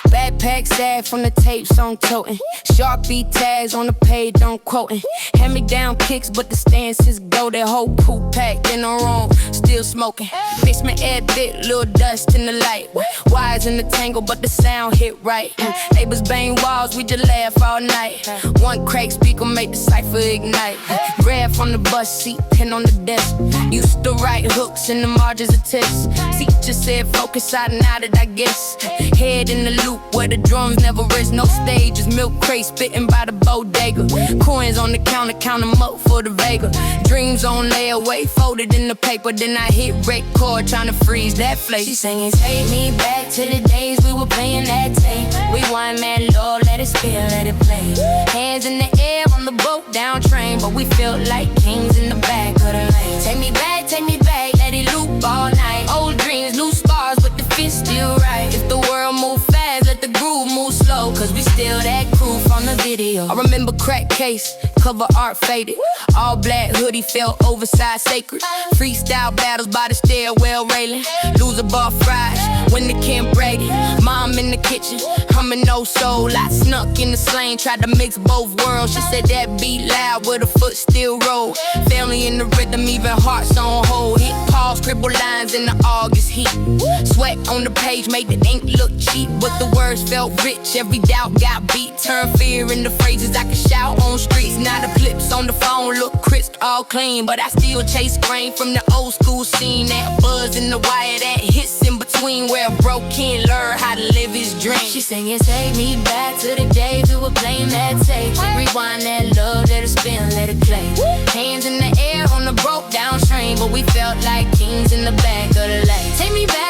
Backpack sad from the tapes on toting, Sharpie tags on the page on quoting. Hand me down kicks, but the stances go. That whole poop packed in the room, still smoking. Fix my air bit, little dust in the light. Wires in the tangle, but the sound hit right. Neighbors bang walls, we just laugh all night. One crack speaker make the cipher ignite. Grab from the bus seat, pen on the desk. Used to write hooks in the margins of text. Teacher said focus out and out it, I guess. Head in the loop where the drums never rest. No stages, milk crates spitting by the bodega. Coins on the counter, count them up for the Vega. Dreams on layaway, folded in the paper. Then I hit record, trying to freeze that flake. She singing, take me back to the days we were playing that tape. Rewind, man, Lord, let it spin, let it play. Hands in the air on the boat down train, but we felt like kings in the back of the lane. Take me back, let it loop all night. Old dreams, new scars, but the fit still right. If the world move fast, let the groove move slow, cause we still that crew from the video. I remember crack case, cover art faded. All black hoodie felt oversized sacred. Freestyle battles by the stairwell railing. Loser bar fries, when the camp bragging. Mom in the kitchen, humming no soul. I snuck in the slang, tried to mix both worlds. She said that beat loud with a foot still roll. Family in the rhythm, even hearts on hold. Hit pause, scribble lines in the August heat. Sweat on the page made the ink look cheap, but the words felt rich. Every doubt got beat, turn fear into phrases I could shout on streets. Now the clips on the phone look crisp, all clean, but I still chase grain from the old school scene. That buzz in the wire, that hits in between, where a broke kid learn how to live his dream. She singing, take me back to the days we were playing that tape. Rewind that love, let it spin, let it play. Hands in the air on the broke down train, but we felt like kings in the back of the lane. Take me back,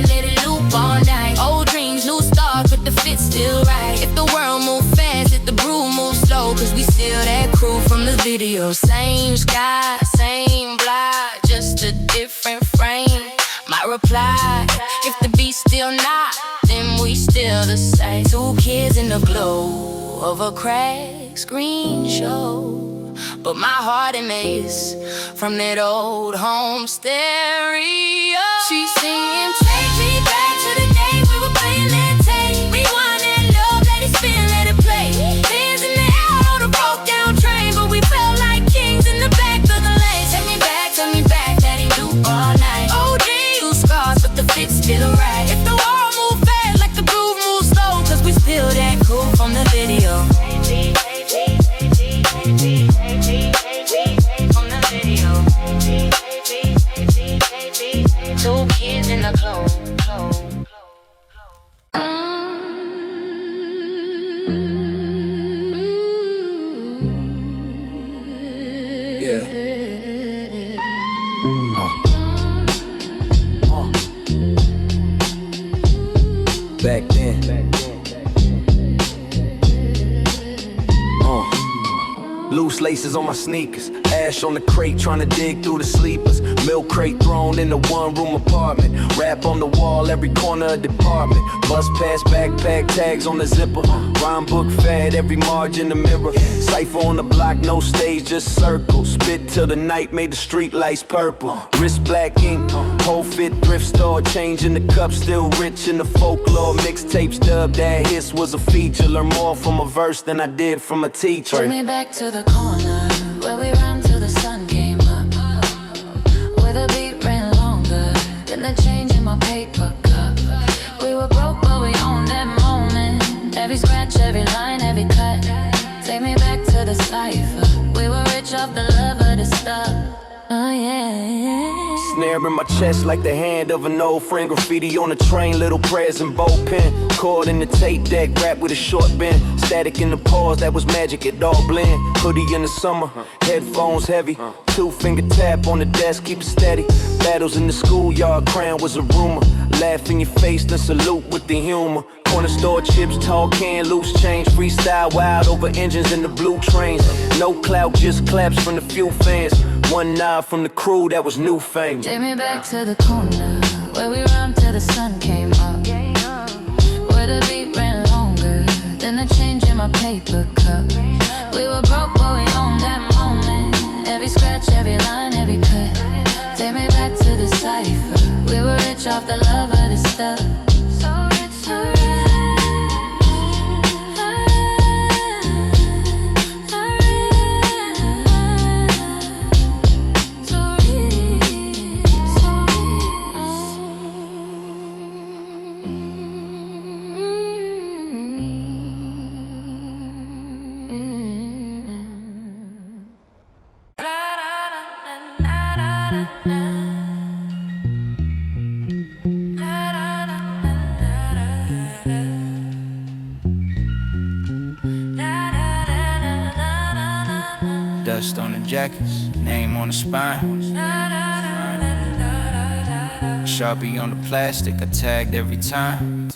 let it loop all night. Old dreams, new stars, but the fit still right. If the world move fast, let the groove move slow, cause we still that crew from the video. Same sky, same block, just a different frame. My reply, if the beat's still not, then we still the same. Two kids in the glow of a cracked screen show, but my heart amazed from that old home stereo. She's singing, take me back to the day we were playing that tape. Rewind that love, let it spin, let it play. Hands in the air on a broke down train, but we felt like kings in the back of the lane. Take me back, let it loop all night. Oh, new scars, but the fit still right. If the world move fast, like the groove moves slow, cause we still that cool from the video. From the video. Two kids in the clothes. Back then. Loose laces on my sneakers, cash on the crate, trying to dig through the sleepers. Milk crate thrown in a one-room apartment. Rap on the wall, every corner a department. Bus pass, backpack, tags on the zipper. Rhyme book fad, every margin the mirror. Cypher on the block, no stage, just circle. Spit till the night, made the street lights purple. Wrist black ink, whole fit thrift store. Changing the cup, still rich in the folklore. Mixtapes dubbed that hits was a feature. Learn more from a verse than I did from a teacher. Take me back to the corner where we ran till the sun came up, where the beat ran longer than the change in my paper cup. We were broke but we owned that moment. Every scratch, every line, every cut. Take me back to the cipher. We were rich off the love of the stuff. Oh yeah. Snare in my chest like the hand of an old friend. Graffiti on the train, little prayers and bold pen. Chord in the tape deck, rap with a short bend. Static in the pause, that was magic, it all blend. Hoodie in the summer, headphones heavy. 2-finger tap on the desk, keep it steady. Battles in the schoolyard, crying was a rumor. Laugh in your face, then salute with the humor. Corner store chips, tall can, loose change. Freestyle wild over engines in the blue trains. No clout, just claps from the few fans. One nod from the crew, that was new fame. Take me back to the corner where we rhymed till the sun came up, where the beat ran longer than the change in my paper cup. We were broke but we owned that moment. Every scratch, every line, every cut. Take me back to the cipher. We were rich off the love of the stuff. So rich, so rich. Dust on the jackets, name on the spine. Sharpie on the plastic, I tagged every time.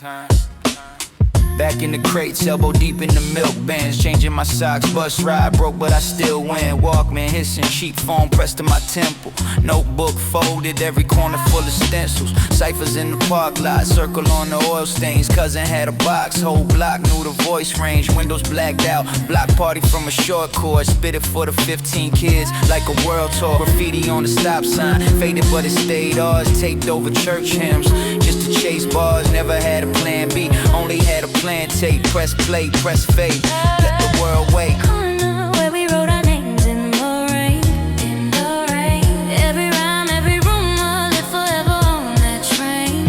Back in the crates, elbow deep in the milk bins. Changing my socks, bus ride broke, but I still win. Walkman hissing, cheap phone pressed to my temple. Notebook folded, every corner full of stencils. Ciphers in the park lot, circle on the oil stains. Cousin had a box, whole block knew the voice range. Windows blacked out, block party from a short cord. Spit it for the 15 kids, like a world tour. Graffiti on the stop sign, faded but it stayed ours. Taped over church hymns, just to chase bars. Never had a plan B, only had a plan. Tape, press play, press fade, let the world wait. Corner where we wrote our names in the rain, in the rain. Every rhyme, every rumor lived forever on that train,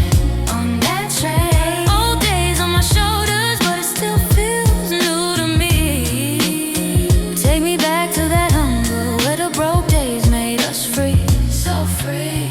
on that train. Old days on my shoulders, but it still feels new to me. Take me back to that hunger where the broke days made us free, so free,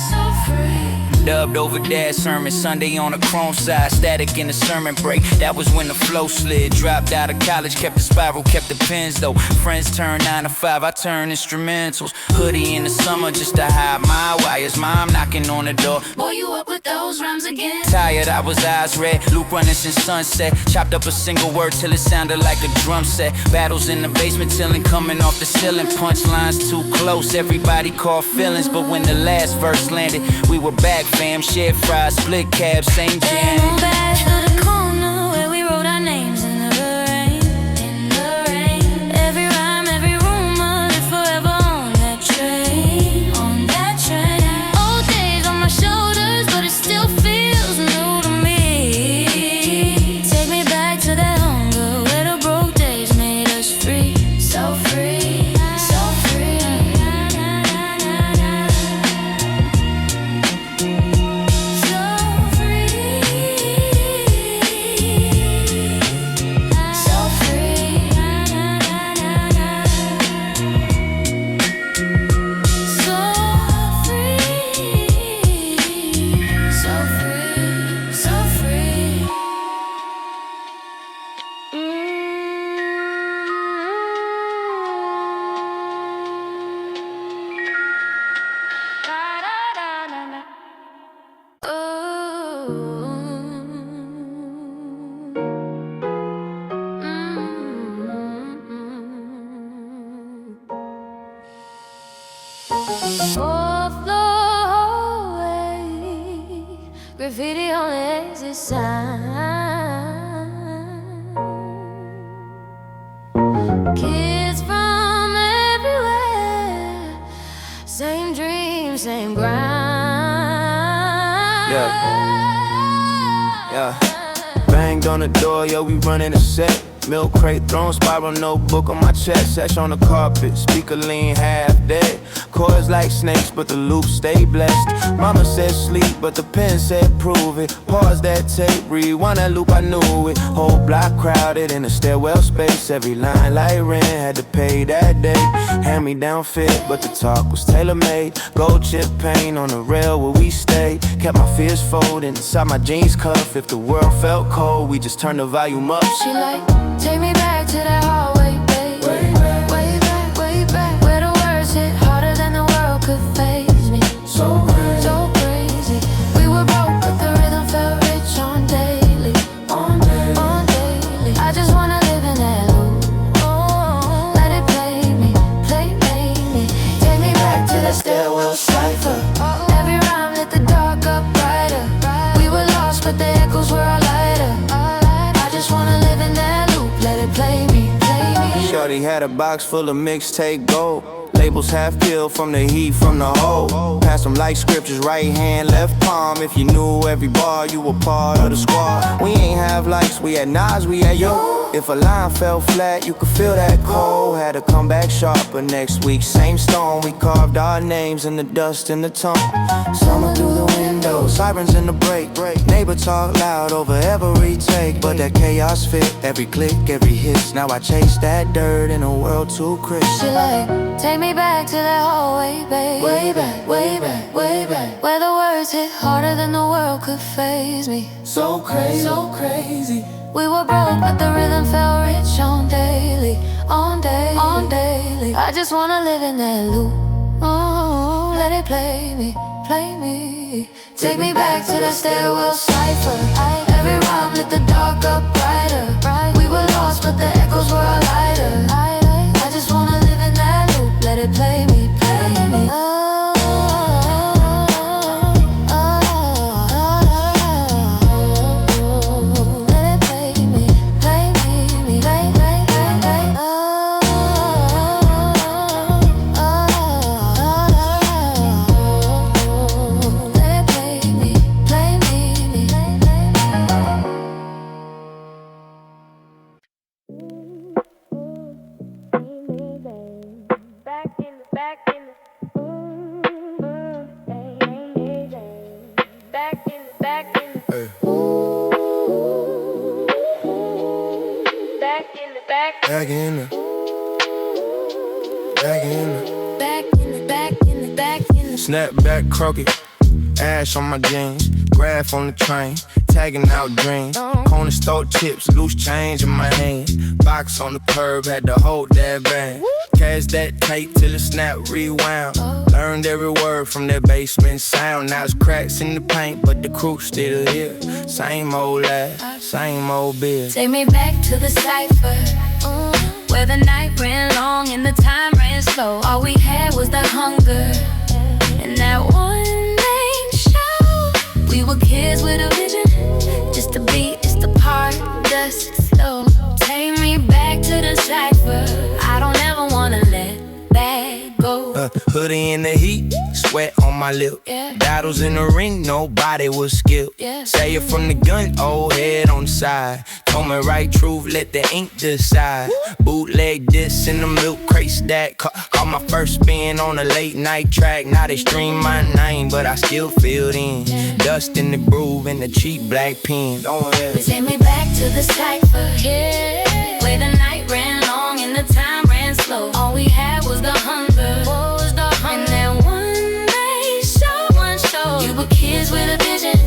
so free. Dubbed over dad sermon, Sunday on the chrome side. Static in the sermon break, that was when the flow slid. Dropped out of college, kept the spiral, kept the pens though. Friends turned 9 to 5, I turned instrumentals. Hoodie in the summer just to hide my wires. Mom knocking on the door, Boy, you up with those rhymes again? tired, I was eyes red. Luke running since sunset. Chopped up a single word till it sounded like a drum set. Battles in the basement till it coming off the ceiling. Punchlines too close, everybody caught feelings. But when the last verse landed, we were back, fam. Shared fries, split cabs, same jam. Take me back to the corner where we wrote our names in the rain, in the rain. Every rhyme, every rumor lived forever on that train, on that train. Old days on my shoulders, but it still feels new to me. Take me back to that hunger where the broke days made us free, so free, so free. So free. Fourth floor hallway, graffiti on the exit sign. Kids from everywhere, same dream, same grind. Yeah. Banged on the door, yo, we running a set. Milk crate, throwing spiral notebook on my chest. Sesh on the carpet, speaker lean half dead. Chords like snakes, but the loops stay blessed. Mama said sleep, but the pen said prove it. Pause that tape, rewind that loop, I knew it. Whole block crowded in a stairwell space. Every line like rent, had to pay that day. Hand me down fit, but the talk was tailor-made. Gold chip paint on the rail where we stayed. Kept my fears folded inside my jeans cuff. If the world felt cold, we just turned the volume up. She like, take me back to that hallway, babe. Way back, way back, way back. Where the words hit harder than the world could faze me. So crazy, so crazy. We were broke, but the rhythm felt rich on daily. On daily, on daily. I just wanna live in that loop. Oh, let it play me, play me. Take me back to the stairwell cipher. Every rhyme lit the dark up brighter. We were lost, but the echoes were all lighter. I just wanna live in that loop. Let it play me, play me. Shorty had a box full of mixtape gold. Labels half killed from the heat from the hole. Pass them like scriptures, right hand, left palm. If you knew every bar, you were part of the squad. We ain't have likes, we had Nas, we had yo. If a line fell flat, you could feel that cold. Had to come back sharper next week. Same stone, we carved our names in the dust in the tongue. Summer through the window, sirens in the break. Neighbor talk loud over every take. But that chaos fit, every click, every hiss. Now I chase that dirt in a world too crisp. She like, take me back to that hallway, babe. Way back, way back, way back. Where the words hit harder than the world could faze me. So crazy, so crazy. We were broke, but the rhythm felt rich on daily, on daily, on daily. I just wanna live in that loop. Oh, let it play me, play me. Take me back to the stairwell cipher. Every rhyme lit the dark up brighter. We were lost, but the echoes were all lighter. I just wanna live in that loop. Let it play me, play me. Snapback crooked, ash on my jeans, graph on the train, tagging out dreams. Corner store chips, loose change in my hand. Box on the curb, had to hold that band. Cash that tape till the snap rewound. Learned every word from that basement sound. Now it's cracks in the paint, but the crew still here. Same old laugh, same old beer. Take me back to the cipher, where the night ran long and the time ran slow. All we had was the hunger and that one main show. We were kids with a vision, just the beat, just the part, just slow. Take me back to the cipher. I don't ever wanna let that go. Hoodie in the heat, sweat on my lip. Battles in the ring, nobody was skilled. Say it from the gun, old head on the side. Told me right truth, let the ink decide. Bootleg this in the milk crate stack. Caught my first spin on a late night track. Now they stream my name, but I still filled in. Dust in the groove and the cheap black pen. Take me back to the cipher, where the night ran long and the time ran slow. All we had was the hunger, and that one main show, one show. You were kids with a vision,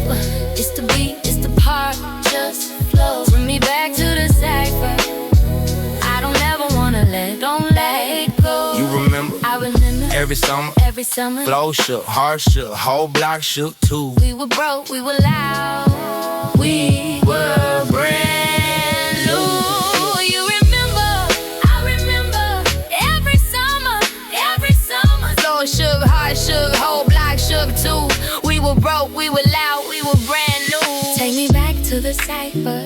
it's the beat, it's the part, just flow. Bring me back to the cipher. I don't ever wanna don't let it go. You remember? I remember every summer, flow shook, heart shook, whole block shook too. We were broke, we were loud, we were brand new. You remember? I remember every summer, flow shook. cipher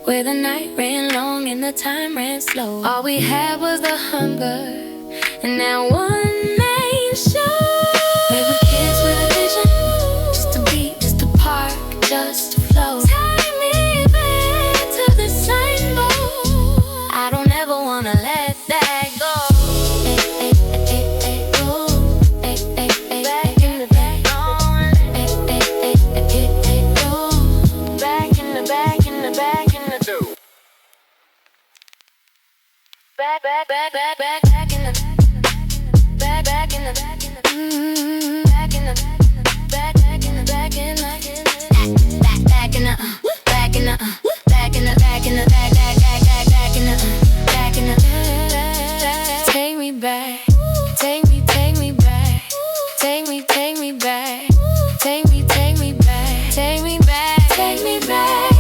where the night ran long and the time ran slow. All we had was the hunger, and now one main show. We were kids with a vision, just to be, just to park, just to flow. Take me back to the same boat. I don't ever wanna let that go. Back in the take me back, take me back, take me back, take me back, take me back, take me back.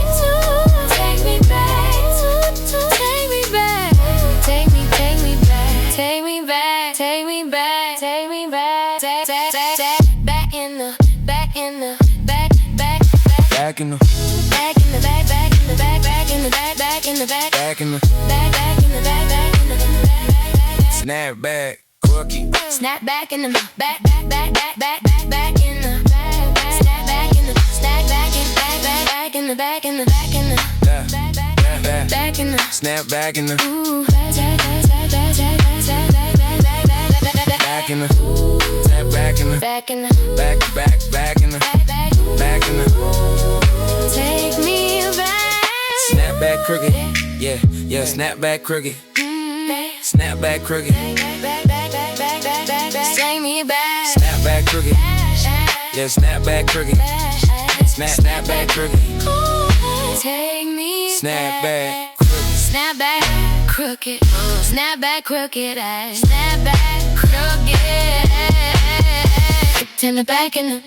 Back in the snap back, crookie. Snap back in the back in the snap back in the back in the back in the back in the back in the snap back in the back in the snap back in the back in the back in the back in the take me back. Snap back crooked, yeah, snap back crooked, snap back crooked, take me back. Snap back crooked, yeah, snap back crooked, snap back crooked, take me snap back crooked, snap back crooked, snap back crooked, snap back crooked, till the back in the